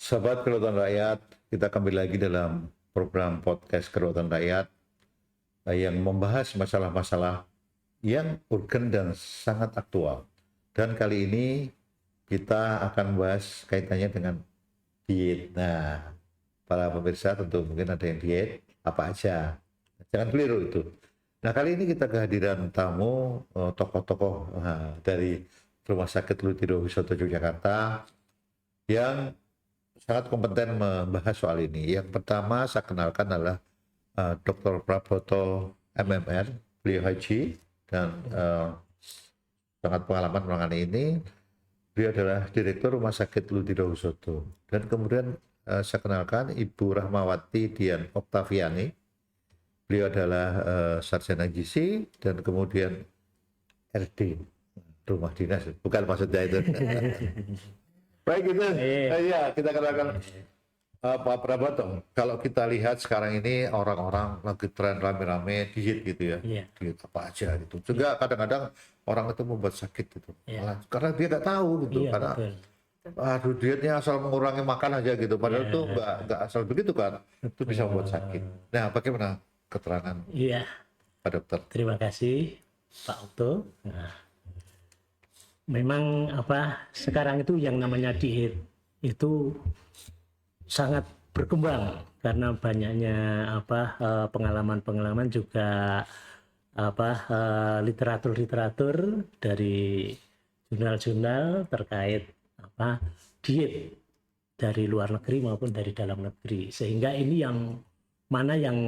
Sahabat Kedaulatan Rakyat, kita kembali lagi dalam program podcast Kedaulatan Rakyat yang membahas masalah-masalah yang urgen dan sangat aktual. Dan kali ini kita akan membahas kaitannya dengan diet. Nah, para pemirsa tentu mungkin ada yang diet, apa aja. Jangan keliru itu. Nah, kali ini kita kehadiran tamu tokoh-tokoh dari Rumah Sakit Ludirohusodo Yogyakarta yang sangat kompeten membahas soal ini. Yang pertama saya kenalkan adalah Dr. Praboto MMR, beliau haji dan sangat pengalaman menangani ini. Beliau adalah Direktur Rumah Sakit Ludirohusodo. Dan kemudian saya kenalkan Ibu Rahmawati Dian Oktaviani. Beliau adalah sarjana gizi dan kemudian RD, rumah dinas, bukan maksudnya itu. Baik gitu. Iya, kita katakan Pak Praboto. Kalau kita lihat sekarang ini orang-orang lagi tren rame-rame diet gitu ya. Iya. Diet apa aja gitu. Juga kadang-kadang orang itu membuat sakit gitu. Malah, karena dia nggak tahu gitu. Iya, Karena betul. aduh dietnya asal mengurangi makan aja gitu. Padahal itu nggak asal begitu kan. Itu bisa membuat sakit. Nah, bagaimana keterangan Iya, Pak Dokter? terima kasih Pak Okto. Nah, memang sekarang itu yang namanya diet itu sangat berkembang karena banyaknya pengalaman-pengalaman juga literatur-literatur dari jurnal-jurnal terkait diet dari luar negeri maupun dari dalam negeri, sehingga ini yang mana yang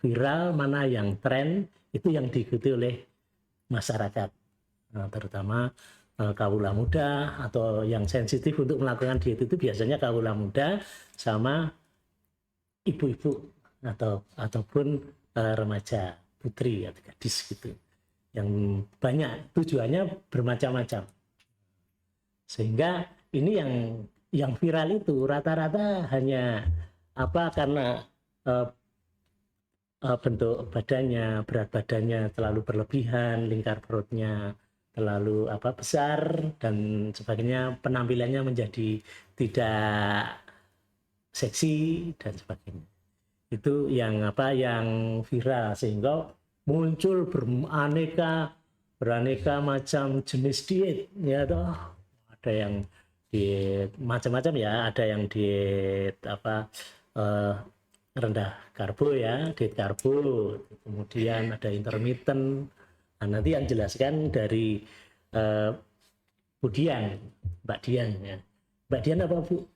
viral, mana yang tren, itu yang diikuti oleh masyarakat, terutama kaula muda atau yang sensitif untuk melakukan diet itu biasanya kaula muda sama ibu-ibu ataupun remaja putri atau gadis gitu, yang banyak tujuannya bermacam-macam, sehingga ini yang viral itu rata-rata hanya karena bentuk badannya, berat badannya terlalu berlebihan, lingkar perutnya terlalu besar dan sebagainya, penampilannya menjadi tidak seksi dan sebagainya. Itu yang yang viral, sehingga muncul beraneka macam jenis diet ya toh. Ada yang diet macam-macam ya, ada yang diet rendah karbo ya, diet karbo, kemudian ada intermittent. Nah, nanti yang jelaskan dari Bu Dian, Mbak Dian ya. Mbak Dian apa Bu?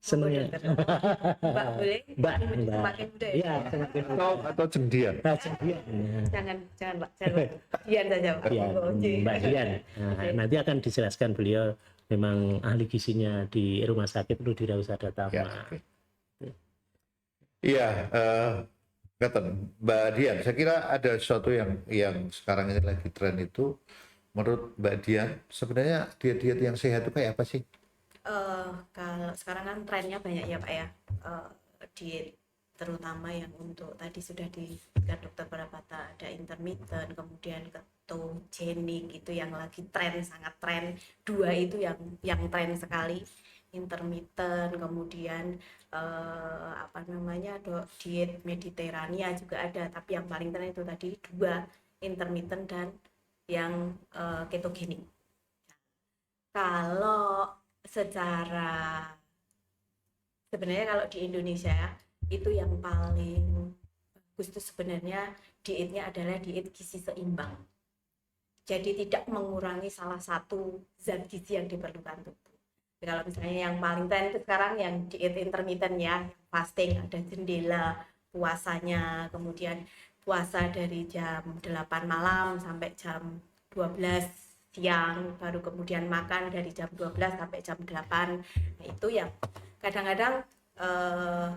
Senengnya. Mbak boleh? Mbak. Semakin muda ya? Iya, semakin muda. Atau Cendian? Cendian. Jangan Mbak, jangan Dian saja Mbak. Iya, Mbak Dian. Nah, nanti akan dijelaskan, beliau memang ahli gizinya di Rumah Sakit Ludirohusodo Tama. Iya, kata Mbak Dian, saya kira ada sesuatu yang sekarang ini lagi tren itu. Menurut Mbak Dian, sebenarnya diet-diet yang sehat itu kayak apa sih? Kalau sekarang kan trennya banyak ya Pak ya, diet terutama yang untuk tadi sudah disebutkan Dokter Prabata, ada intermittent, kemudian ketogenik itu yang lagi tren, sangat tren. Dua itu yang tren sekali, intermittent, kemudian diet Mediterania juga ada, tapi yang paling tren itu tadi dua, intermittent dan yang ketogenik. Kalau sebenarnya kalau di Indonesia itu yang paling bagus itu sebenarnya dietnya adalah diet gizi seimbang. Jadi tidak mengurangi salah satu zat gizi yang diperlukan tubuh. Kalau misalnya yang paling tren itu sekarang yang diet intermittent ya, fasting, ada jendela puasanya, kemudian puasa dari jam 8 malam sampai jam 12 siang, baru kemudian makan dari jam 12 sampai jam 8. Nah, itu yang kadang-kadang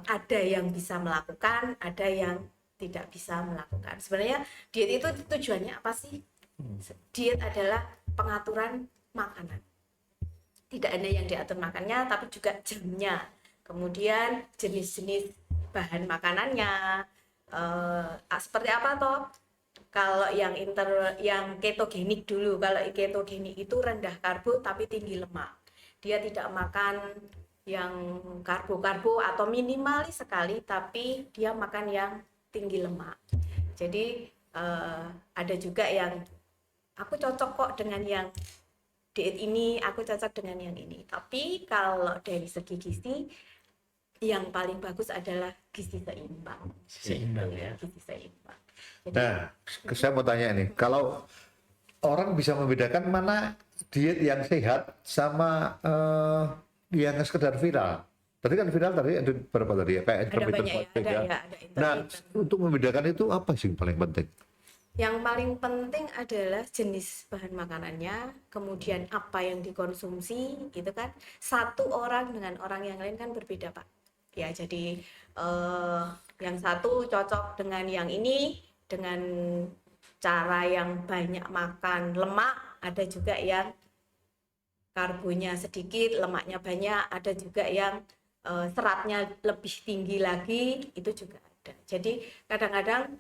ada yang bisa melakukan, ada yang tidak bisa melakukan. Sebenarnya diet itu tujuannya apa sih? Diet adalah pengaturan makanan. Tidak hanya yang diatur makannya, tapi juga jamnya. Kemudian jenis-jenis bahan makanannya, seperti apa toh? Kalau yang ketogenik dulu, kalau ketogenik itu rendah karbo tapi tinggi lemak. Dia tidak makan yang karbo-karbo atau minimalis sekali, tapi dia makan yang tinggi lemak. Jadi ada juga yang aku cocok kok dengan yang diet ini, aku cocok dengan yang ini. Tapi kalau dari segi gizi, yang paling bagus adalah gizi seimbang. Seimbang ya. Gizi seimbang. Jadi, Nah, saya mau tanya nih, kalau orang bisa membedakan mana diet yang sehat sama yang sekedar viral. Tadi kan viral tadi ada berapa tadi ya? Kayak ada intermittent banyak ya, fasting ada ya. ya, ada Nah, intermittent. untuk membedakan itu apa sih yang paling penting? Yang paling penting adalah jenis bahan makanannya, kemudian apa yang dikonsumsi, gitu kan. Satu orang dengan orang yang lain kan berbeda, Pak. Ya, jadi yang satu cocok dengan yang ini, dengan cara yang banyak makan lemak, ada juga yang karbonya sedikit, lemaknya banyak, ada juga yang seratnya lebih tinggi lagi, itu juga ada. Jadi kadang-kadang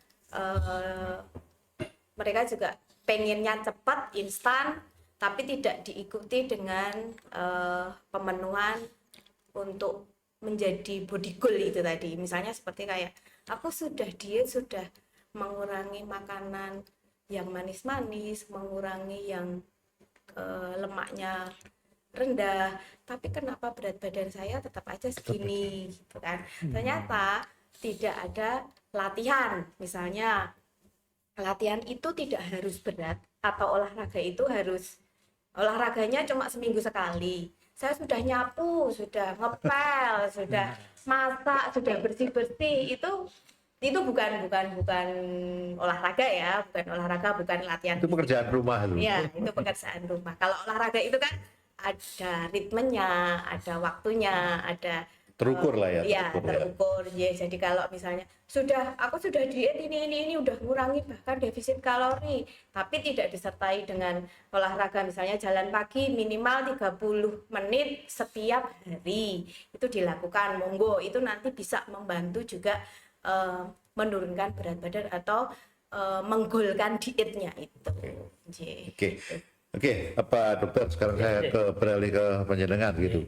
mereka juga pengennya cepat, instan, tapi tidak diikuti dengan pemenuhan untuk menjadi body goal itu tadi. Misalnya seperti kayak aku sudah diet, sudah mengurangi makanan yang manis-manis, mengurangi yang lemaknya rendah, tapi kenapa berat badan saya tetap aja segini gitu kan. Ternyata tidak ada latihan. Misalnya latihan itu tidak harus berat, atau olahraga itu harus olahraganya cuma seminggu sekali. Saya sudah nyapu, sudah ngepel, sudah masak, sudah bersih-bersih, itu bukan olahraga ya, bukan olahraga, bukan latihan. Itu pekerjaan rumah itu. Ya, itu pekerjaan rumah. Kalau olahraga itu kan ada ritmenya, ada waktunya, ada Terukur lah ya. ya, terukur ya. terukur. Ya, jadi kalau misalnya aku sudah diet ini udah ngurangi bahkan defisit kalori, tapi tidak disertai dengan olahraga, misalnya jalan pagi minimal 30 menit setiap hari. Itu dilakukan, monggo, itu nanti bisa membantu juga menurunkan berat badan atau menggolkan dietnya itu. Oke, apa dokter sekarang saya beralih ke panjenengan gitu.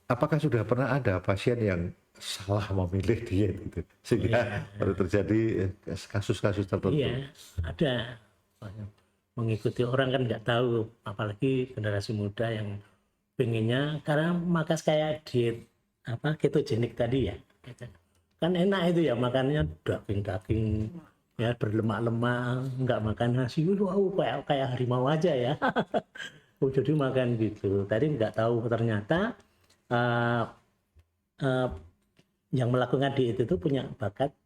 Apakah sudah pernah ada pasien yang salah memilih diet gitu sehingga baru terjadi kasus-kasus tertentu? Iya, ada. Mengikuti orang kan nggak tahu, apalagi generasi muda yang pengennya karena makas kayak diet ketogenik tadi ya. Kan enak itu ya, makannya daging-daging ya, berlemak-lemak, nggak makan nasi. Wow, kayak harimau aja ya. Jadi makan gitu. Tadi nggak tahu ternyata yang melakukan diet itu punya bakat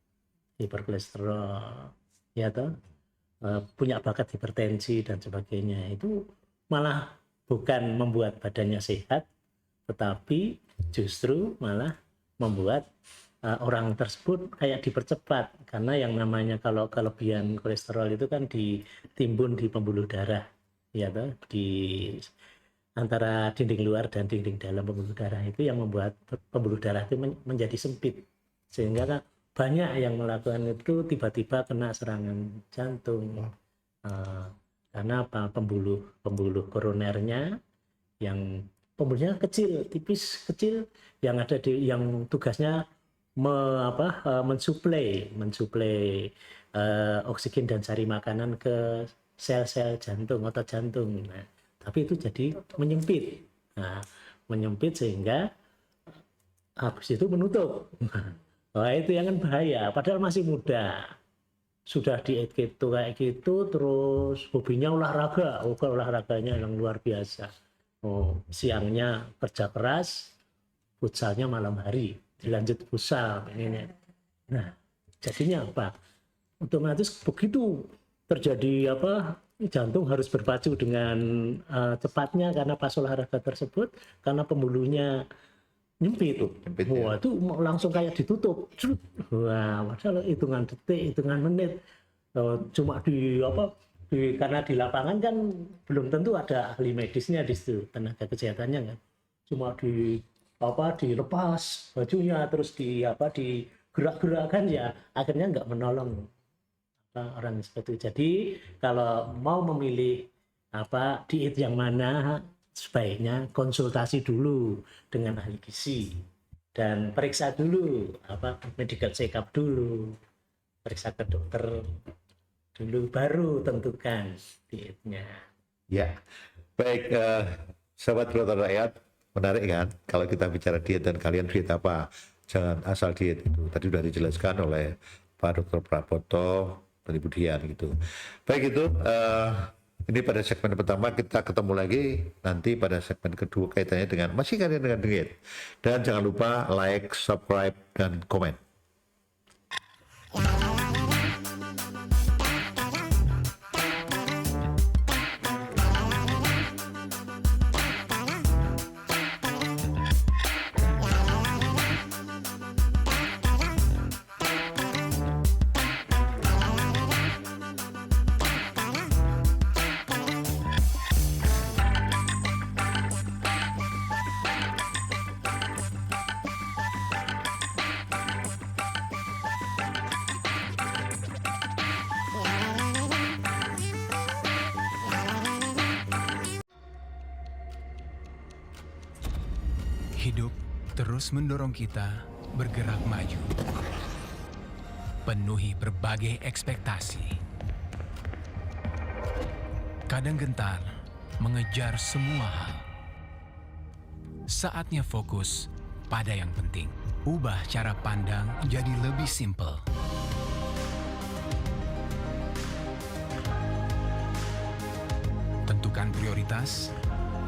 hiperkolesterol, ya toh, punya bakat hipertensi dan sebagainya. Itu malah bukan membuat badannya sehat, tetapi justru malah membuat orang tersebut kayak dipercepat, karena yang namanya kalau kelebihan kolesterol itu kan ditimbun di pembuluh darah, ya toh, di antara dinding luar dan dinding dalam pembuluh darah, itu yang membuat pembuluh darah itu menjadi sempit, sehingga banyak yang melakukan itu tiba-tiba kena serangan jantung. Karena apa? Pembuluh koronernya yang pembuluhnya kecil, tipis kecil, yang ada yang tugasnya mensuplai oksigen dan sari makanan ke sel-sel jantung, otot jantung. Nah, tapi itu jadi menyempit. Nah, menyempit sehingga habis itu menutup. Wah, itu yang kan bahaya, padahal masih muda. Sudah diet keto kayak gitu, terus hobinya olahraga. Olahraganya yang luar biasa. Siangnya kerja keras, futsalnya malam hari, dilanjut futsal ini. Nah, jadinya apa? Otomatis begitu terjadi jantung harus berpacu dengan cepatnya karena pas olahraga tersebut, karena pembuluhnya nyempit. Wah, itu langsung kayak ditutup. Wah, padahal hitungan detik, hitungan menit. Cuma karena di lapangan kan belum tentu ada ahli medisnya di situ, tenaga kesehatannya kan. Cuma dilepas bajunya, terus digerak-gerakkan, ya akhirnya nggak menolong orang seperti itu. Jadi kalau mau memilih diet yang mana, sebaiknya konsultasi dulu dengan ahli gizi dan periksa dulu medical check up dulu, periksa ke dokter dulu baru tentukan dietnya. Ya, baik, sahabat Kedaulatan Rakyat, menarik kan kalau kita bicara diet dan kalian diet apa? Jangan asal diet itu. Tadi sudah dijelaskan oleh Pak Dr. Praboto dari Budian gitu. Baik itu, ini pada segmen pertama, kita ketemu lagi nanti pada segmen kedua kaitannya dengan masih kaitannya dengan diet. Dan jangan lupa like, subscribe, dan komen. Hidup terus mendorong kita bergerak maju, penuhi berbagai ekspektasi. Kadang gentar mengejar semua hal. Saatnya fokus pada yang penting. Ubah cara pandang jadi lebih simpel. Tentukan prioritas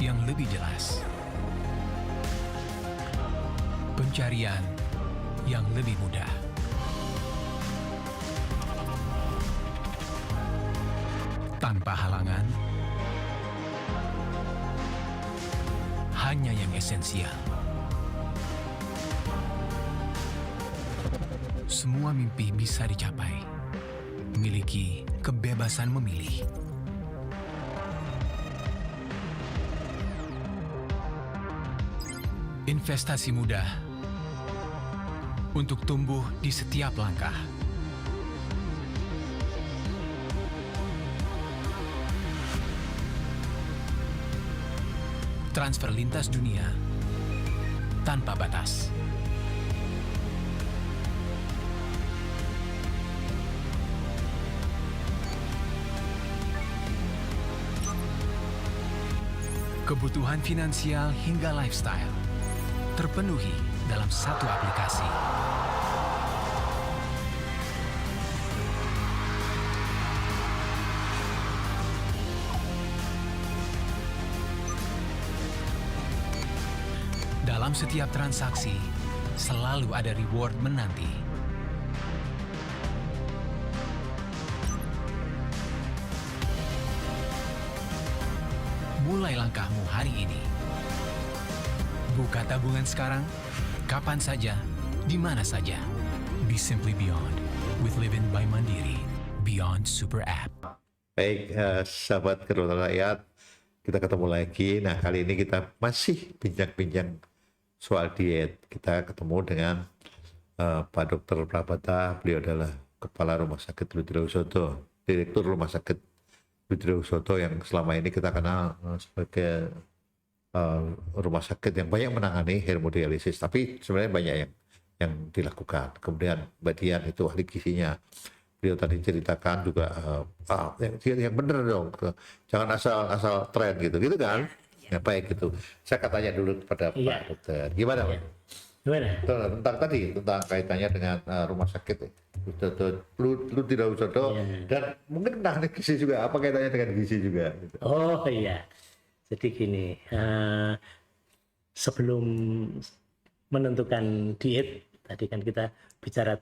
yang lebih jelas. Pencarian yang lebih mudah. Tanpa halangan, hanya yang esensial. Semua mimpi bisa dicapai. Miliki kebebasan memilih. Investasi mudah untuk tumbuh di setiap langkah. Transfer lintas dunia tanpa batas. Kebutuhan finansial hingga lifestyle terpenuhi dalam satu aplikasi. Dalam setiap transaksi, selalu ada reward menanti. Mulai langkahmu hari ini. Buka tabungan sekarang, kapan saja, di mana saja. Be simply beyond with Livin' by Mandiri, Beyond Super App. Baik, sahabat Kedaulatan Rakyat, kita ketemu lagi. Nah, kali ini kita masih bincang-bincang soal diet. Kita ketemu dengan Pak Dr. Prabata. Beliau adalah Kepala Rumah Sakit Ludwirohusodo, Direktur Rumah Sakit Ludwirohusodo yang selama ini kita kenal sebagai rumah sakit yang banyak menangani hemodialisis, tapi sebenarnya banyak yang dilakukan. Kemudian Mbak Dian itu ahli gizinya. Beliau tadi ceritakan juga yang benar dong, jangan asal tren gitu kan. Ya, baik gitu. Saya katanya dulu kepada Pak Dokter, gimana Pak? Gimana? Tentang tadi, tentang kaitannya dengan rumah sakit Ludwirohusodo dan mungkin menangani gizi juga, apa kaitannya dengan gizi juga? Gitu. Oh iya. Jadi gini, sebelum menentukan diet, tadi kan kita bicara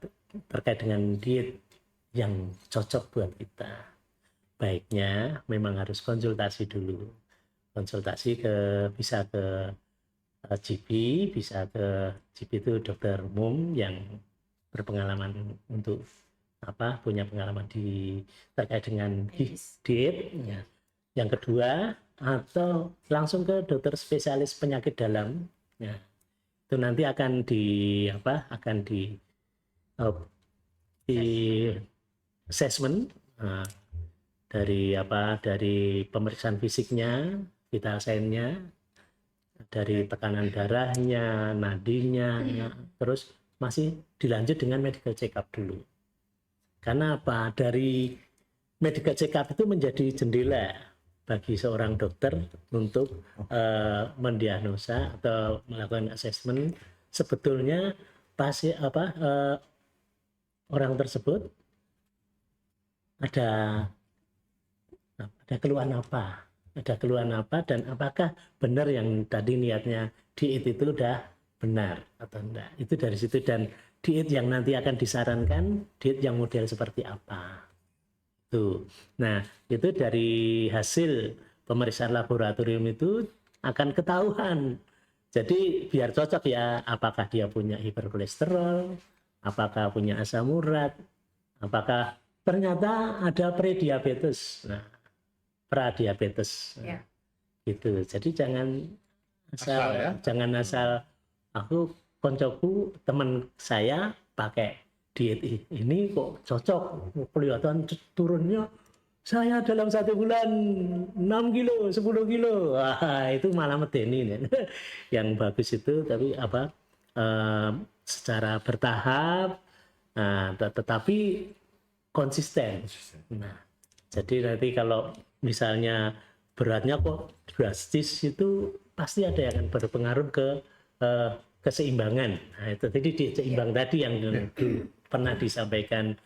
terkait dengan diet yang cocok buat kita. Baiknya memang harus konsultasi dulu. Konsultasi bisa ke GP, bisa ke GP itu dokter umum yang berpengalaman untuk punya pengalaman terkait dengan diet. Ya. Yang kedua, atau langsung ke dokter spesialis penyakit dalam. Ya. Itu nanti akan di assessment dari pemeriksaan fisiknya, vital sign-nya, dari tekanan darahnya, nadinya, terus masih dilanjut dengan medical check up dulu. Karena apa? Dari medical check up itu menjadi jendela bagi seorang dokter untuk mendiagnosa atau melakukan assessment sebetulnya orang tersebut ada keluhan apa dan apakah benar yang tadi niatnya diet itu udah benar atau enggak. Itu dari situ, dan diet yang nanti akan disarankan diet yang model seperti apa. Tuh. Nah, itu dari hasil pemeriksaan laboratorium itu akan ketahuan. Jadi biar cocok ya, apakah dia punya hiperkolesterol, apakah punya asam urat, apakah ternyata ada prediabetes. Nah, pradiabetes. Ya. Gitu. Jadi jangan asal aku koncoku teman saya pakai diet ini kok cocok, kelihatan turunnya saya dalam 1 bulan 6 kilo 10 kilo. Wah, itu malah medeni nih. Yang bagus itu tapi secara bertahap, tetapi konsisten. Nah, jadi nanti kalau misalnya beratnya kok drastis, itu pasti ada yang akan berpengaruh ke keseimbangan. Nah, itu tadi seimbang tadi yang pernah disampaikan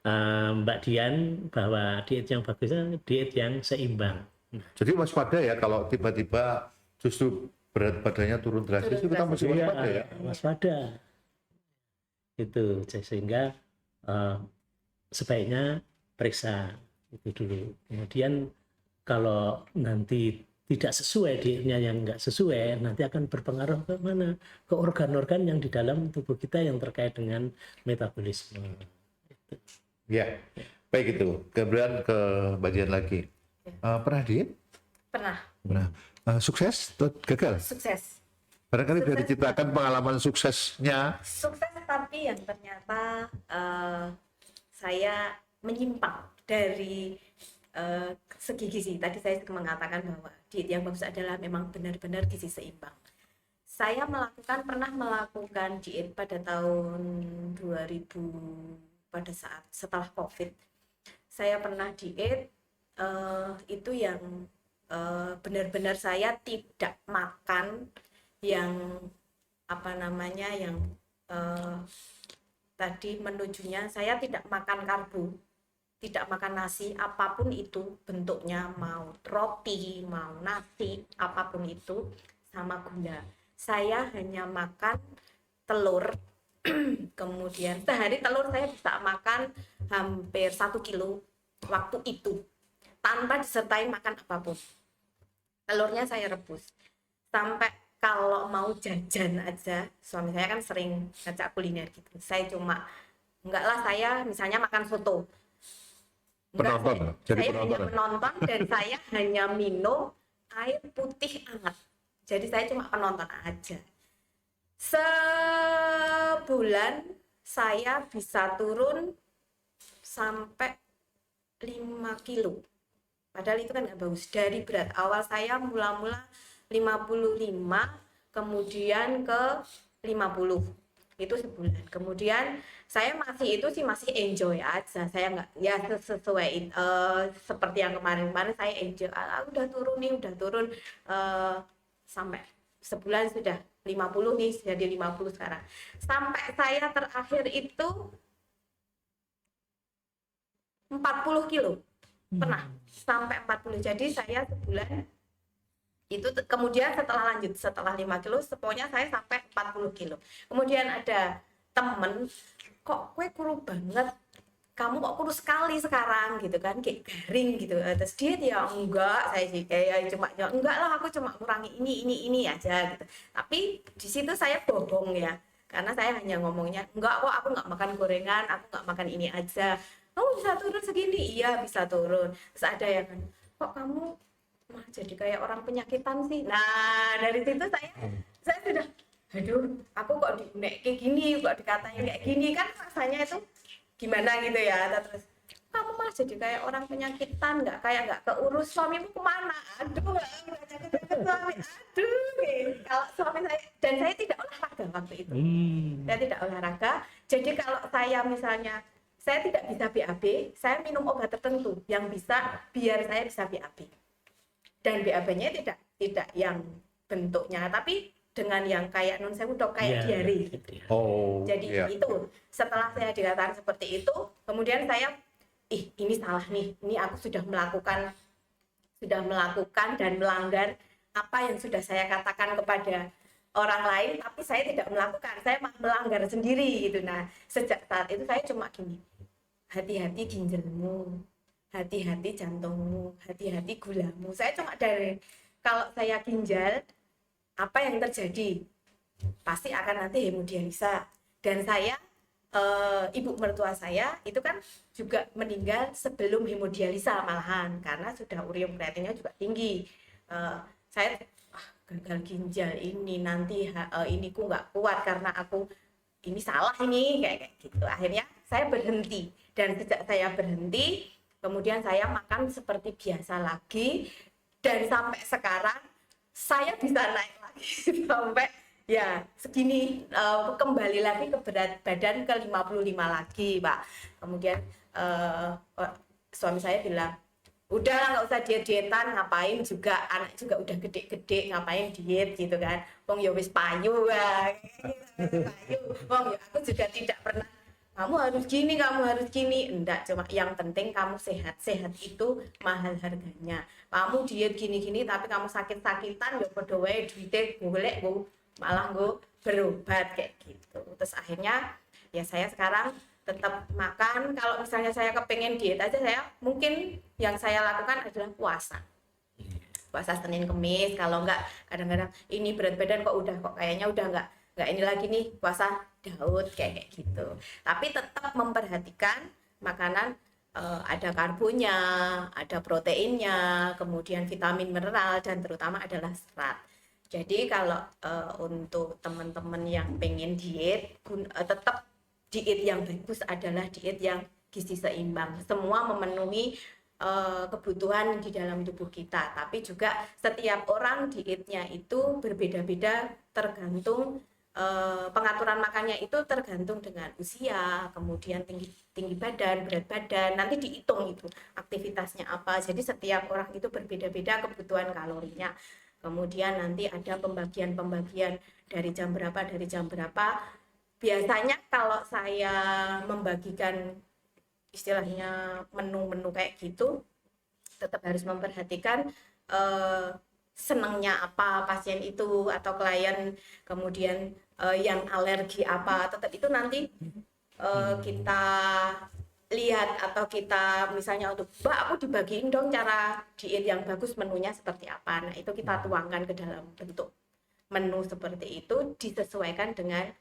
Mbak Dian, bahwa diet yang bagusnya diet yang seimbang. Jadi waspada ya kalau tiba-tiba justru berat badannya turun drastis, itu kita mesti waspada ya. Waspada. Itu sehingga sebaiknya periksa itu dulu. Kemudian kalau nanti tidak sesuai dietnya, yang enggak sesuai, nanti akan berpengaruh ke mana? Ke organ-organ yang di dalam tubuh kita yang terkait dengan metabolisme. Ya, baik itu. Kemudian ke bagian lagi. Pernah diet? Pernah. Sukses atau gagal? Sukses. Barangkali bisa Sukses. diceritakan pengalaman suksesnya. Sukses, tapi yang ternyata saya menyimpang dari segi gizi. Tadi saya mengatakan bahwa diet yang bagus adalah memang benar-benar gizi seimbang. Saya pernah melakukan diet pada tahun 2000, pada saat setelah COVID. Saya pernah diet itu yang benar-benar saya tidak makan yang yang tadi menujunya saya tidak makan karbo, tidak makan nasi, apapun itu bentuknya, mau roti, mau nasi, apapun itu, sama gula. Saya hanya makan telur, kemudian sehari telur saya bisa makan hampir 1 kilo waktu itu, tanpa disertai makan apapun. Telurnya saya rebus. Sampai kalau mau jajan aja, suami saya kan sering ngajak kuliner gitu. Saya cuma, saya misalnya makan soto. Penonton, Saya hanya menonton dan saya hanya minum air putih hangat. Jadi saya cuma penonton aja. Sebulan saya bisa turun sampai 5 kilo. Padahal itu kan nggak bagus. Dari berat awal saya mula-mula 55, kemudian ke 50. Itu sebulan. Kemudian saya masih enjoy aja. Saya nggak ya sesuai seperti yang kemarin saya enjoy. Udah turun sampai sebulan sudah 50 nih, jadi 50 sekarang. Sampai saya terakhir itu 40 kilo. Pernah sampai 40. Jadi saya sebulan itu, kemudian setelah 5 kilo, pokoknya saya sampai 40 kilo. Kemudian ada temen, kok kue kurus banget, kamu kok kurus sekali sekarang gitu kan, kayak garing gitu. Terus diet ya enggak, saya sih enggak lah, aku cuma kurangi ini aja gitu. Tapi di situ saya bohong ya, karena saya hanya ngomongnya enggak kok, aku nggak makan gorengan, aku nggak makan ini aja. Kamu bisa turun segini? Iya bisa turun. Terus ada yang kan, kok kamu mah jadi kayak orang penyakitan sih. Nah dari situ saya sudah, aduh, aku kok kayak gini, kok dikatain kayak gini, kan rasanya itu gimana gitu ya. Terus kamu mah jadi kayak orang penyakitan, nggak keurus, suamimu kemana? Aduh, suami, aduh, kalau suami saya, dan saya tidak olahraga waktu itu. Saya tidak olahraga, jadi kalau saya misalnya, saya tidak bisa BAB, saya minum obat tertentu yang bisa, biar saya bisa BAB. Dan BAB-nya tidak yang bentuknya, tapi dengan yang kayak non sewu dok, kayak diare gitu. Oh, Jadi iya. itu setelah saya dikatakan seperti itu, kemudian saya ini salah nih, ini aku sudah melakukan dan melanggar apa yang sudah saya katakan kepada orang lain, tapi saya tidak melakukan, saya melanggar sendiri gitu. Nah, sejak saat itu saya cuma gini, hati-hati ginjalmu, hati-hati jantungmu, hati-hati gulamu. Saya cuma dari, kalau saya ginjal, apa yang terjadi? Pasti akan nanti hemodialisa. Dan saya, ibu mertua saya itu kan juga meninggal sebelum hemodialisa malahan, karena sudah urium kreatinnya juga tinggi. Saya gagal ginjal ini, nanti ini ku nggak kuat karena aku ini salah ini, kayak gitu. Akhirnya saya berhenti, dan sejak saya berhenti, kemudian saya makan seperti biasa lagi, dan sampai sekarang saya bisa naik lagi sampai ya segini, kembali lagi ke berat badan ke 55 lagi, Pak. Kemudian suami saya bilang, udah nggak usah diet-dietan, ngapain juga, anak juga udah gede-gede, ngapain diet gitu kan, wong ya wis payu ya, payu, wong ya aku juga tidak pernah kamu harus gini, enggak, cuma yang penting kamu sehat itu mahal harganya. Kamu diet gini-gini tapi kamu sakit-sakitan, ya padha wae duite golek go malah go berobat kayak gitu. Terus akhirnya ya saya sekarang tetap makan, kalau misalnya saya kepengen diet aja, saya mungkin yang saya lakukan adalah puasa Senin Kemis. Kalau enggak, kadang-kadang ini berat badan kok kayaknya udah enggak ini lagi nih, puasa Daud kayak gitu. Tapi tetap memperhatikan makanan, ada karbonya, ada proteinnya, kemudian vitamin, mineral, dan terutama adalah serat. Jadi kalau untuk teman-teman yang pengen diet, tetap diet yang bagus adalah diet yang gizi seimbang. Semua memenuhi kebutuhan di dalam tubuh kita, tapi juga setiap orang dietnya itu berbeda-beda, tergantung pengaturan makannya itu tergantung dengan usia, kemudian tinggi badan, berat badan, nanti dihitung itu aktivitasnya apa. Jadi setiap orang itu berbeda-beda kebutuhan kalorinya. Kemudian nanti ada pembagian dari jam berapa. Biasanya kalau saya membagikan istilahnya menu-menu kayak gitu, tetap harus memperhatikan senangnya apa pasien itu atau klien, kemudian yang alergi apa, tetap itu nanti kita lihat, atau kita misalnya untuk Mbak, aku dibagiin dong cara diet yang bagus, menunya seperti apa. Nah itu kita tuangkan ke dalam bentuk menu seperti itu, disesuaikan dengan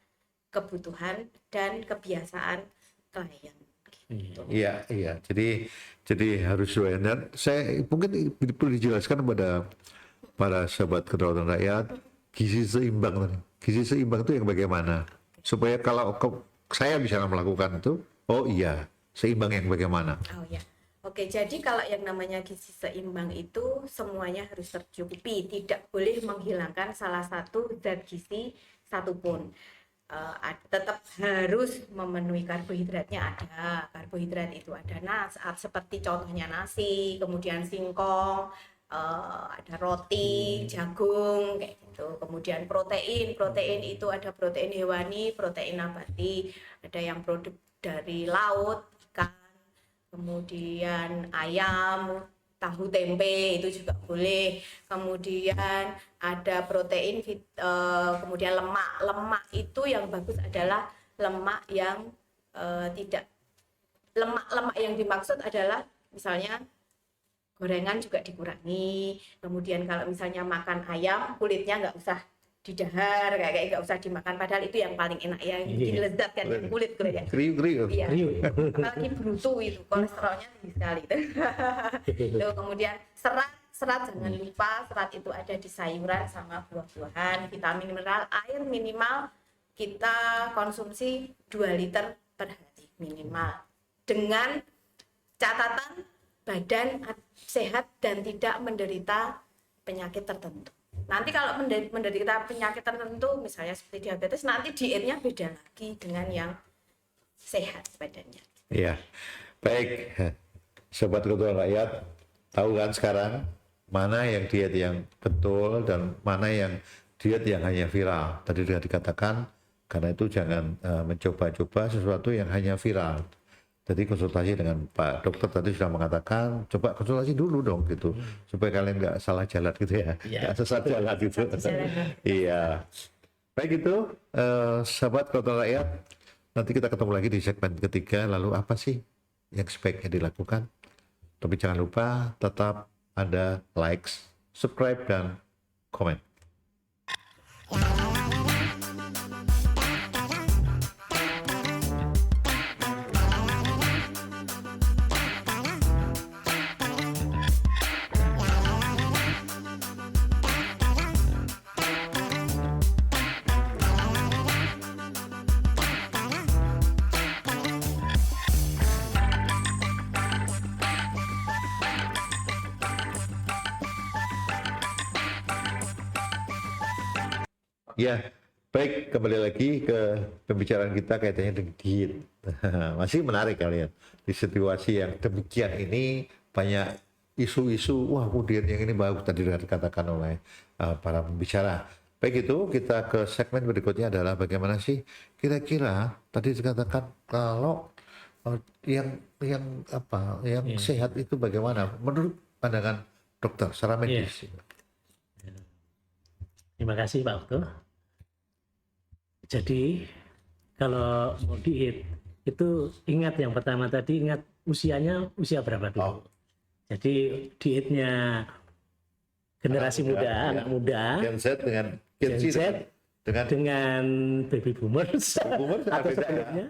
kebutuhan dan kebiasaan klien. Gitu. Iya. Jadi harus sesuai. Dan saya mungkin perlu dijelaskan kepada para sahabat kedaulatan rakyat, gizi seimbang tadi. Gizi seimbang itu yang bagaimana? Supaya kalau saya bisa melakukan itu, oh iya, seimbang yang bagaimana? Oh ya. Oke, jadi kalau yang namanya gizi seimbang itu semuanya harus tercukupi, tidak boleh menghilangkan salah satu zat gizi satupun. Tetap harus memenuhi karbohidratnya, ada karbohidrat itu ada seperti contohnya nasi, kemudian singkong, ada roti, jagung kayak gitu. Kemudian protein itu ada protein hewani, protein nabati, ada yang produk dari laut, ikan, kemudian ayam, tahu tempe itu juga boleh. Kemudian ada protein, kemudian lemak itu yang bagus adalah lemak yang tidak, lemak yang dimaksud adalah misalnya gorengan juga dikurangi. Kemudian kalau misalnya makan ayam, kulitnya nggak usah didahar, kayak nggak usah dimakan, padahal itu yang paling enak, yang bikin lezat kan, yang kulit ya. Kriuk. Iya. Apalagi brutu itu, kolesterolnya tinggi sekali itu. Tuh, kemudian serat jangan lupa, serat itu ada di sayuran sama buah-buahan. Vitamin, mineral, air minimal kita konsumsi 2 liter per hari minimal, dengan catatan badan sehat dan tidak menderita penyakit tertentu. Nanti kalau menderita penyakit tertentu, misalnya seperti diabetes, nanti dietnya beda lagi dengan yang sehat badannya. Iya, baik. Sobat Kebutuhan Rakyat, tahu kan sekarang mana yang diet yang betul dan mana yang diet yang hanya viral. Tadi sudah dikatakan, karena itu jangan mencoba-coba sesuatu yang hanya viral. Jadi konsultasi dengan Pak Dokter tadi sudah mengatakan, coba konsultasi dulu dong gitu, supaya kalian nggak salah jalan gitu ya, nggak sesat jalan gitu. Iya. Baik itu, sahabat Kebutuhan Rakyat, nanti kita ketemu lagi di segmen ketiga. Lalu apa sih yang sebaiknya dilakukan? Tapi jangan lupa tetap ada likes, subscribe, dan komen. Ya, baik, kembali lagi ke pembicaraan kita kaitannya dengan diet. Masih menarik kalian. Di situasi yang demikian ini banyak isu-isu, wah diet yang ini bagus tadi sudah dikatakan oleh para pembicara. Baik itu, kita ke segmen berikutnya adalah bagaimana sih kira-kira tadi dikatakan kalau yang sehat itu bagaimana menurut pandangan dokter secara medis. Terima kasih Pak Okto. Jadi kalau mau diet itu ingat yang pertama tadi, ingat usianya usia berapa dulu. Jadi dietnya generasi muda, anak muda, Gen Z dengan Gen Z dengan baby boomers atau sebelumnya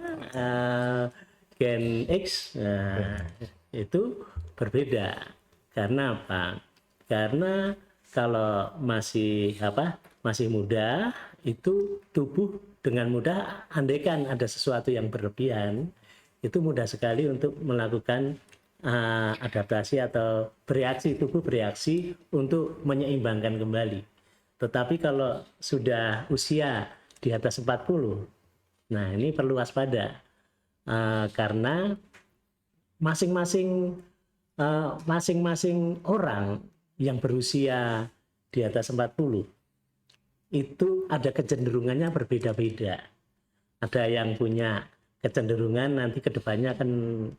Gen X, itu berbeda. Karena apa? Karena kalau masih muda itu tubuh dengan mudah, andaikan ada sesuatu yang berlebihan, itu mudah sekali untuk melakukan adaptasi atau tubuh bereaksi untuk menyeimbangkan kembali. Tetapi kalau sudah usia di atas 40, nah ini perlu waspada, karena masing-masing orang yang berusia di atas 40 itu ada kecenderungannya berbeda-beda. Ada yang punya kecenderungan nanti ke depannya akan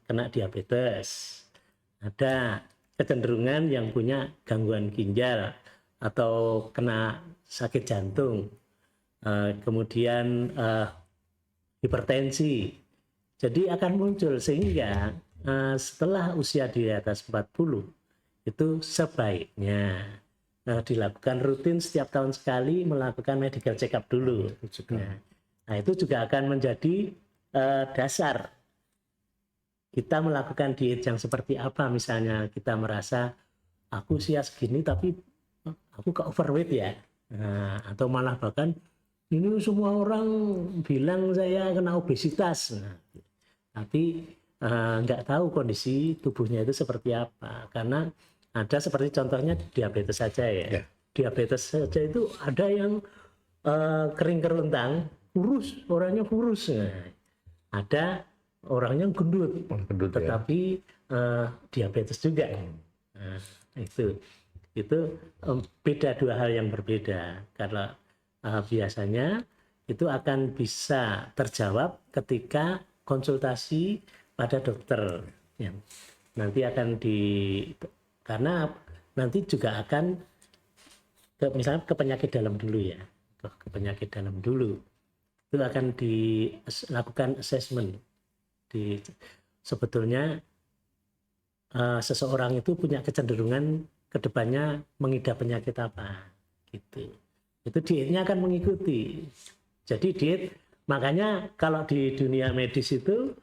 kena diabetes. Ada kecenderungan yang punya gangguan ginjal atau kena sakit jantung. Kemudian hipertensi. Jadi akan muncul, sehingga setelah usia di atas 40 itu sebaiknya dilakukan rutin setiap tahun sekali, melakukan medical check up dulu. Nah, itu juga akan menjadi dasar kita melakukan diet yang seperti apa. Misalnya kita merasa aku usia segini tapi aku ke overweight ya, atau malah bahkan ini semua orang bilang saya kena obesitas, tapi nggak tahu kondisi tubuhnya itu seperti apa. Karena ada seperti contohnya diabetes saja ya. Diabetes saja itu ada yang kering kerontang, kurus, orangnya kurus. Ada orangnya gendut tetapi diabetes juga. Itu beda, dua hal yang berbeda. Karena biasanya itu akan bisa terjawab ketika konsultasi pada dokter. Nanti akan karena nanti juga akan misalnya ke penyakit dalam dulu ya, ke penyakit dalam dulu itu akan dilakukan assessment. Sebetulnya seseorang itu punya kecenderungan kedepannya mengidap penyakit apa, gitu. Itu dietnya akan mengikuti. Jadi diet, makanya kalau di dunia medis itu,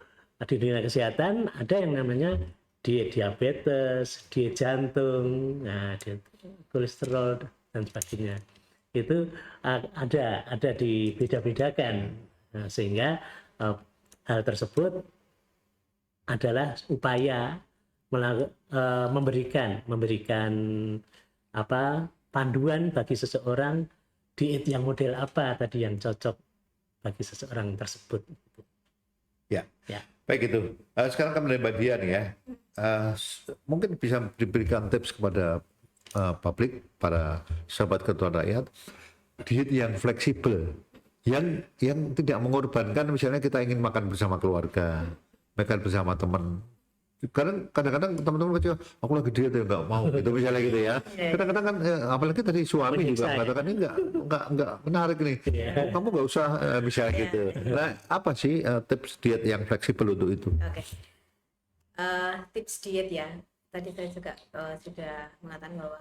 di dunia kesehatan ada yang namanya diet diabetes, diet jantung, diet kolesterol dan sebagainya. Itu ada dibeda-bedakan, sehingga hal tersebut adalah upaya memberikan panduan bagi seseorang diet yang model apa tadi yang cocok bagi seseorang tersebut. Baik itu. Sekarang kami Mbak Dian ya. Mungkin bisa diberikan tips kepada publik, para sahabat ketuaan rakyat, diet yang fleksibel, yang tidak mengorbankan, misalnya kita ingin makan bersama keluarga, makan bersama teman. Kadang-kadang teman-teman baca, aku lagi diet ya nggak mau, gitu misalnya gitu ya. Kadang-kadang kan, apalagi tadi suami juga mengatakan ini nggak menarik nih. Oh, kamu nggak usah misalnya gitu. Nah, apa sih tips diet yang fleksibel untuk itu? Oke. Tips diet ya. Tadi saya juga sudah mengatakan bahwa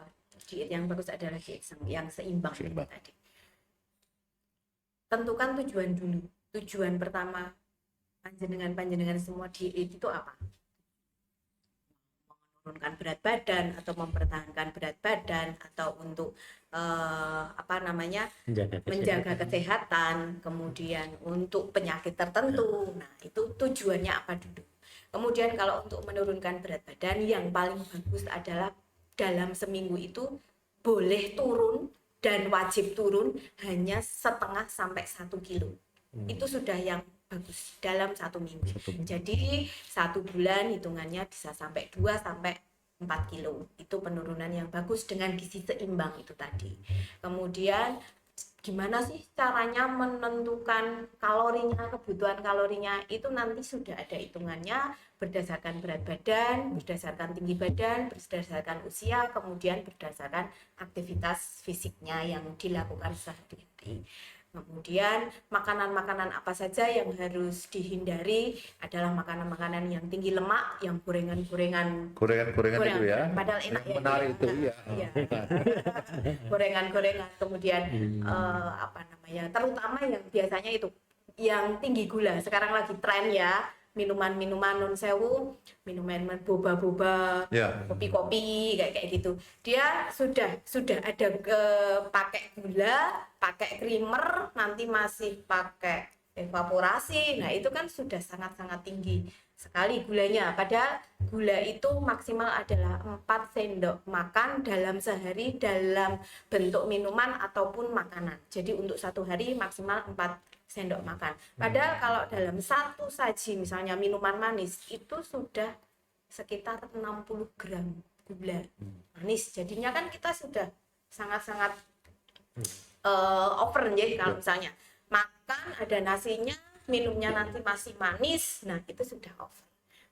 diet yang bagus adalah diet yang seimbang. Tadi. Tentukan tujuan dulu. Tujuan pertama panjenengan semua diet itu apa? Menurunkan berat badan atau mempertahankan berat badan atau untuk menjaga kesehatan, kemudian untuk penyakit tertentu. Nah, itu tujuannya apa dulu. Kemudian kalau untuk menurunkan berat badan, yang paling bagus adalah dalam seminggu itu boleh turun dan wajib turun hanya 0,5 sampai 1 kilo. Itu sudah yang bagus dalam 1 minggu. Jadi 1 bulan hitungannya bisa sampai 2 sampai 4 kilo. Itu penurunan yang bagus dengan gizi seimbang itu tadi. Kemudian gimana sih caranya menentukan kalorinya, kebutuhan kalorinya, itu nanti sudah ada hitungannya berdasarkan berat badan, berdasarkan tinggi badan, berdasarkan usia, kemudian berdasarkan aktivitas fisiknya yang dilakukan sehari-hari. Kemudian makanan-makanan apa saja yang harus dihindari adalah makanan-makanan yang tinggi lemak, yang gorengan-gorengan Itu ya. Padahal enak ya. Menarik itu ya. Iya. Gorengan-gorengan, kemudian terutama yang biasanya itu yang tinggi gula. Sekarang lagi tren ya, minuman-minuman non sewu, minuman boba-boba, kopi-kopi kayak gitu. Dia sudah ada pakai gula, pakai creamer, nanti masih pakai evaporasi. Nah, itu kan sudah sangat-sangat tinggi sekali gulanya. Padahal gula itu maksimal adalah 4 sendok makan dalam sehari dalam bentuk minuman ataupun makanan. Jadi untuk 1 hari maksimal 4 sendok makan. Padahal kalau dalam 1 saji misalnya minuman manis itu sudah sekitar 60 gram gula manis. Jadinya kan kita sudah sangat-sangat over ya kalau misalnya makan ada nasinya, minumnya nanti masih manis. Nah, itu sudah over.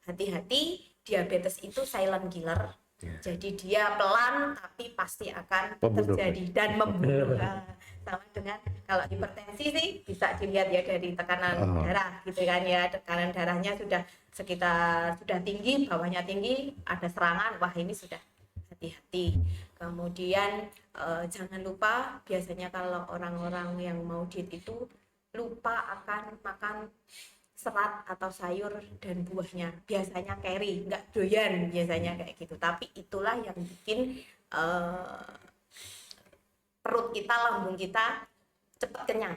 Hati-hati, diabetes itu silent killer. Jadi dia pelan tapi pasti akan terjadi dan membunuh. Sama dengan kalau hipertensi sih bisa dilihat ya dari tekanan darah gitu kan ya, tekanan darahnya sudah tinggi, bawahnya tinggi, ada serangan, wah ini sudah hati-hati. Kemudian jangan lupa biasanya kalau orang-orang yang mau diet itu lupa akan makan serat atau sayur dan buahnya, biasanya carry, nggak doyan biasanya kayak gitu. Tapi itulah yang bikin perut kita, lambung kita cepat kenyang,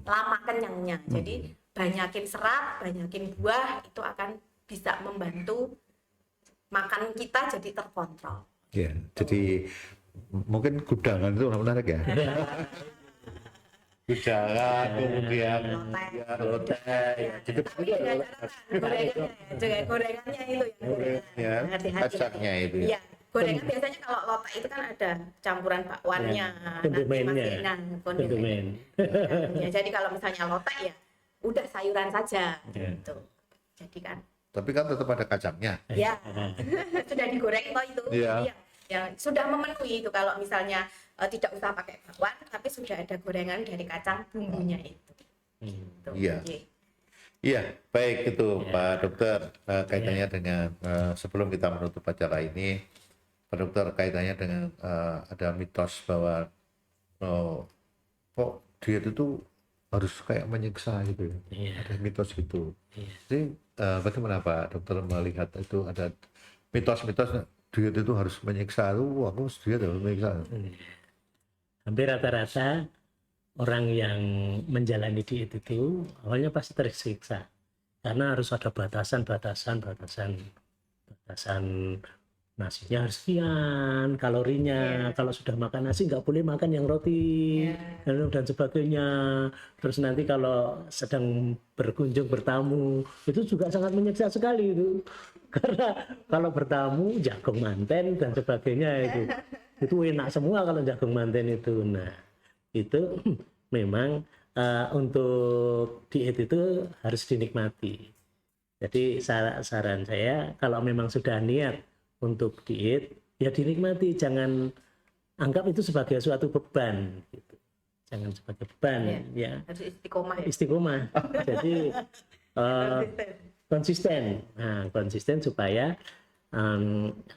lama kenyangnya. Jadi banyakin serat, banyakin buah, itu akan bisa membantu makan kita jadi terkontrol. Ya, jadi mungkin gudangan itu menarik ya. Gudangan, kemudian lotek, gorengannya itu ya, kacangnya itu. Iya, gorengan biasanya kalau lotek itu kan ada campuran bakwannya, kondimen. Ya, jadi kalau misalnya lotek ya udah sayuran saja, gitu. Jadi kan. Tapi kan tetap ada kacangnya. Ya, sudah digoreng toh itu. Iya. Ya, sudah memenuhi itu kalau misalnya tidak usah pakai bakwan, tapi sudah ada gorengan dari kacang bumbunya itu. Iya. Iya, baik itu Pak Dokter, kaitannya dengan sebelum kita menutup acara ini, Pak Dokter, kaitannya dengan ada mitos bahwa kok diet itu harus kayak menyiksa gitu ya. Ada mitos gitu. Jadi bagaimana Pak Dokter melihat itu ada mitos-mitos diet itu harus menyiksa, aku diet harus menyiksa. Hampir rata-rata orang yang menjalani diet itu awalnya pasti tersiksa karena harus ada batasan nasinya harus sekian kalorinya, kalau sudah makan nasi nggak boleh makan yang roti dan sebagainya. Terus nanti kalau sedang berkunjung bertamu itu juga sangat menyiksa sekali itu, karena kalau bertamu jagung manten dan sebagainya itu enak semua kalau jagung manten itu. Nah itu memang untuk diet itu harus dinikmati. Jadi saran saya kalau memang sudah niat untuk diet ya dinikmati, jangan anggap itu sebagai suatu beban gitu. Jangan sebagai beban ya. Harus istiqomah ya. Istiqomah. Jadi konsisten. Nah, konsisten supaya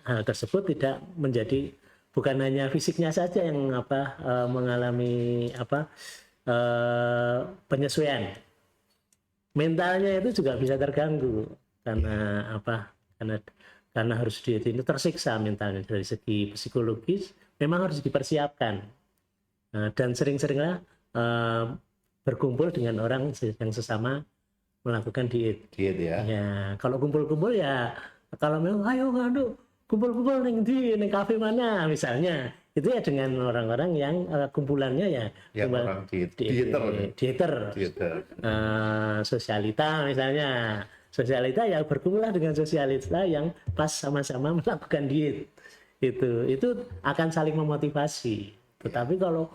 hal tersebut tidak menjadi bukan hanya fisiknya saja yang mengalami penyesuaian. Mentalnya itu juga bisa terganggu karena karena harus diet ini tersiksa mentalnya dari segi psikologis, memang harus dipersiapkan. Dan sering-seringlah berkumpul dengan orang yang sesama melakukan diet. Diet ya. Ya, kalau kumpul-kumpul ya, kalau memang ayo kumpul-kumpul di kafe mana misalnya, itu ya dengan orang-orang yang kumpulannya ya Orang dieter. Sosialita misalnya. Sosialita ya berkumpullah dengan sosialita yang pas sama-sama melakukan diet. Itu akan saling memotivasi. Tetapi kalau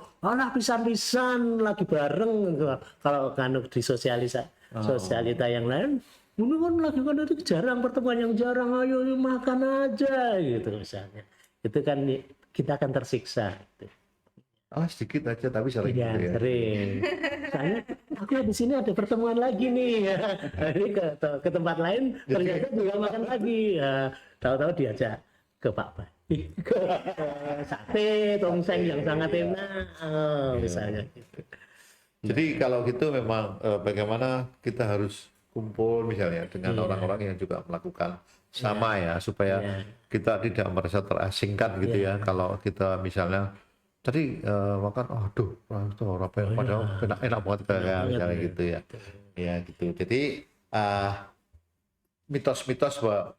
pisan-pisan lagi bareng, kalau di sosialita yang lain, ini kan lagi kan itu jarang, pertemuan yang jarang, ayo makan aja gitu misalnya. Itu kan kita akan tersiksa. Gitu. Sedikit aja tapi sering ya, gitu ya. Sering. Soalnya aku di sini ada pertemuan lagi nih. Jadi ke tempat lain ternyata juga makan lagi. Tahu-tahu diajak ke Pak Bayi, ke sate tongseng yang sangat enak, misalnya. Gitu. Jadi kalau gitu memang bagaimana kita harus kumpul misalnya dengan orang-orang yang juga melakukan sama ya, supaya kita tidak merasa terasingkan gitu ya. Kalau kita misalnya tadi makan, padahal enak banget kayak misalnya gitu ya. Ya gitu. Jadi mitos-mitos bahwa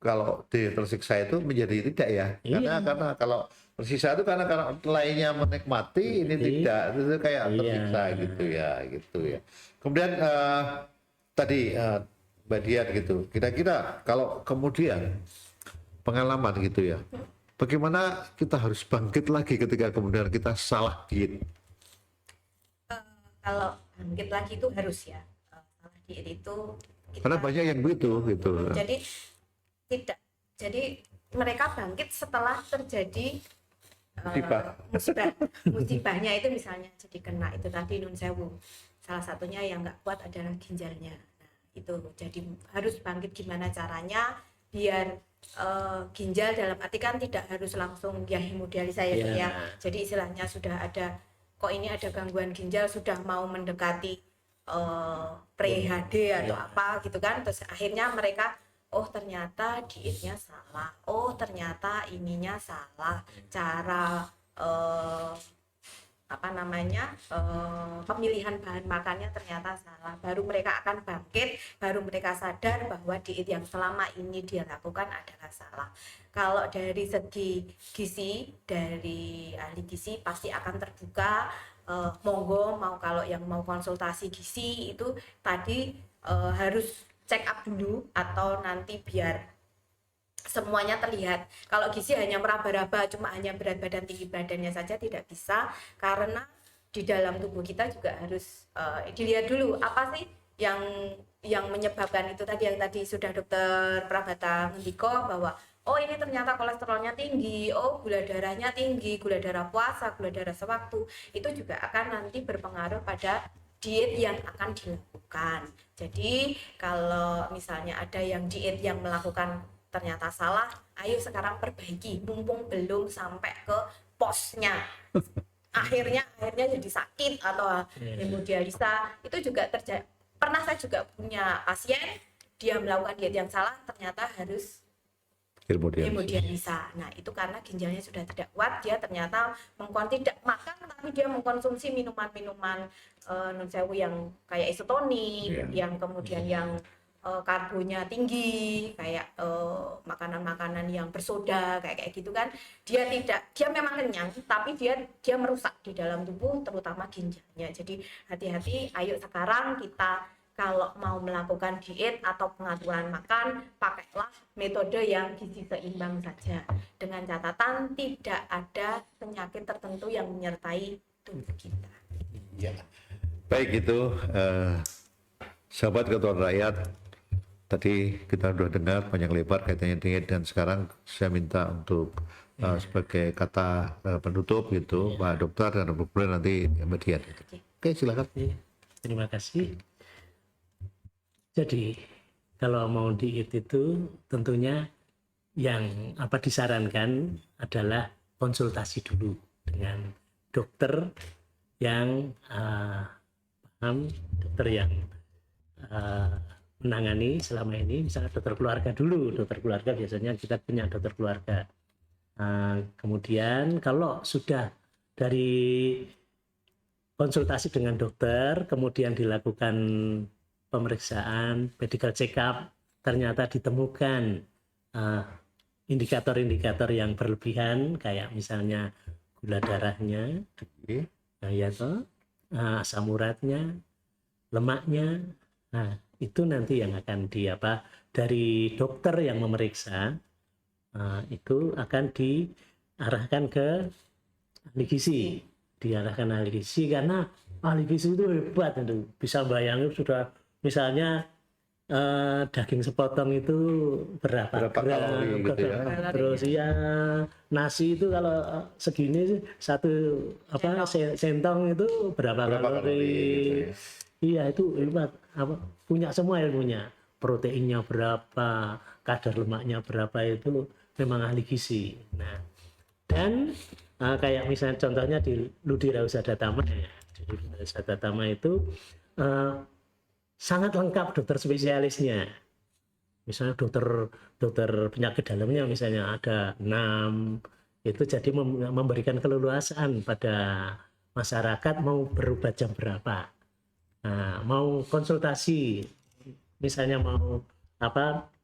kalau tersiksa itu menjadi tidak ya. Karena kalau tersiksa itu karena lainnya menikmati, ini tidak, itu kayak tersiksa gitu ya. Kemudian tadi Mbak Dian gitu, kira-kira kalau kemudian pengalaman gitu ya, bagaimana kita harus bangkit lagi ketika kemudian kita salah diet? Kalau bangkit lagi itu harus ya. Salah diet itu Karena banyak yang begitu gitu. Jadi mereka bangkit setelah terjadi musibahnya itu, misalnya jadi kena itu tadi nun sewu. Salah satunya yang nggak kuat adalah ginjalnya. Nah, itu jadi harus bangkit gimana caranya biar ginjal, dalam arti kan tidak harus langsung ya hemodialisa ya. Jadi istilahnya sudah ada, kok ini ada gangguan ginjal, sudah mau mendekati pre-HD atau apa gitu kan. Terus akhirnya mereka ternyata dietnya salah, ternyata ininya salah, cara pemilihan bahan makannya ternyata salah. Baru mereka akan bangkit, baru mereka sadar bahwa diet yang selama ini dia lakukan adalah salah. Kalau dari segi gizi, dari ahli gizi pasti akan terbuka, monggo kalau yang mau konsultasi gizi itu tadi harus check up dulu, atau nanti biar semuanya terlihat. Kalau gizi hanya meraba-raba, cuma hanya berat badan, tinggi badannya saja tidak bisa, karena di dalam tubuh kita juga harus dilihat dulu apa sih yang menyebabkan itu tadi, yang tadi sudah Dokter Prabata ngendiko bahwa ini ternyata kolesterolnya tinggi, gula darahnya tinggi, gula darah puasa, gula darah sewaktu, itu juga akan nanti berpengaruh pada diet yang akan dilakukan. Jadi kalau misalnya ada yang diet yang melakukan ternyata salah, ayo sekarang perbaiki, mumpung belum sampai ke posnya. Akhirnya jadi sakit atau hemodialisa. Itu juga terjadi. Pernah saya juga punya pasien, dia melakukan diet yang salah, ternyata harus hemodialisa. Nah, itu karena ginjalnya sudah tidak kuat, dia ternyata tidak makan, tapi dia mengkonsumsi minuman-minuman non sewu yang kayak isotonik, yang kemudian yang karbonya tinggi, kayak makanan-makanan yang bersoda kayak gitu kan, dia memang kenyang tapi dia merusak di dalam tubuh terutama ginjalnya. Jadi hati-hati, ayo sekarang kita kalau mau melakukan diet atau pengaturan makan, pakailah metode yang gizi seimbang saja dengan catatan tidak ada penyakit tertentu yang menyertai tubuh kita. Ya. Baik, itu sahabat Ketuaan Rakyat, tadi kita sudah dengar panjang lebar kaitannya diet, dan sekarang saya minta untuk sebagai kata penutup gitu Pak Dokter dan Bu Glen, nanti Mbak Dian. Oke, silakan. Terima kasih. Jadi kalau mau diet itu tentunya yang disarankan adalah konsultasi dulu dengan dokter yang paham, dokter yang menangani selama ini, misalnya dokter keluarga dulu. Dokter keluarga biasanya kita punya dokter keluarga. Kemudian kalau sudah dari konsultasi dengan dokter, kemudian dilakukan pemeriksaan, medical check up, ternyata ditemukan indikator-indikator yang berlebihan, kayak misalnya gula darahnya, asam uratnya, lemaknya. Nah, itu nanti yang akan dari dokter yang memeriksa, itu akan diarahkan ke ahli gizi. Diarahkan ahli gizi karena ahli gizi itu hebat, itu bisa bayangin sudah misalnya daging sepotong itu berapa gram, kalori gitu ya. terus ya nasi itu kalau segini satu sentong itu berapa kalori gitu ya. Iya, itu hebat, punya semua ilmunya, proteinnya berapa, kadar lemaknya berapa, itu memang ahli gizi. Nah, dan kayak misalnya contohnya di Ludi Rausadatama ya, di Ludi Rausadatama itu sangat lengkap dokter spesialisnya. Misalnya dokter penyakit dalamnya misalnya ada 6, itu jadi memberikan keleluasaan pada masyarakat mau berobat jam berapa. Nah, mau konsultasi, misalnya mau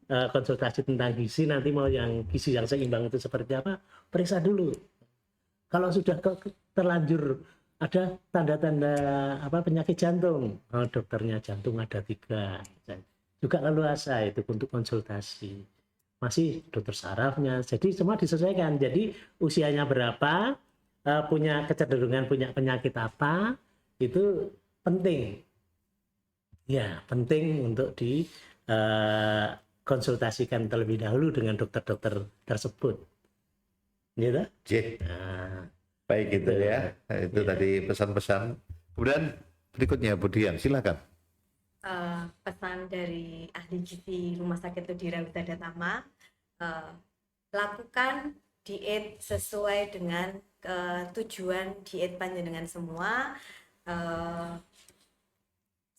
konsultasi tentang gizi, nanti mau yang gizi yang seimbang itu seperti apa, periksa dulu. Kalau sudah terlanjur ada tanda-tanda penyakit jantung, dokternya jantung ada 3, juga leluasa itu untuk konsultasi. Masih dokter sarafnya, jadi semua disesuaikan. Jadi usianya berapa, punya kecenderungan punya penyakit apa, itu penting. Ya, penting untuk dikonsultasikan terlebih dahulu dengan dokter-dokter tersebut. Gitu? Nah, baik itu ya. Itu tadi pesan-pesan. Kemudian berikutnya Bu Dian, silakan. Pesan dari ahli gizi Rumah Sakit Ludi Rausadatama, lakukan diet sesuai dengan tujuan diet panjenengan semua.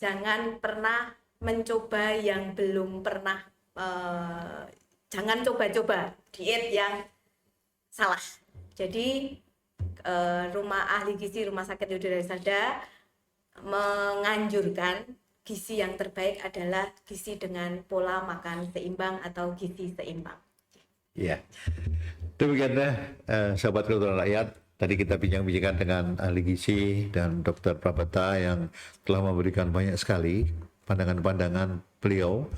Jangan pernah mencoba yang belum pernah, jangan coba-coba diet yang salah. Jadi ahli gizi Rumah Sakit Ludi Rausadatama menganjurkan gizi yang terbaik adalah gizi dengan pola makan seimbang atau gizi seimbang. Ya, demikianlah sahabat Ketuaan Rakyat. Tadi kita bincang-bincangkan dengan ahli gizi dan Dr. Prabata yang telah memberikan banyak sekali pandangan-pandangan beliau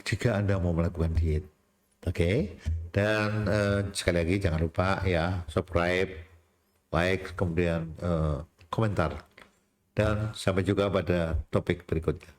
jika Anda mau melakukan diet. Oke. Dan sekali lagi jangan lupa ya, subscribe, like, kemudian komentar. Dan sampai juga pada topik berikutnya.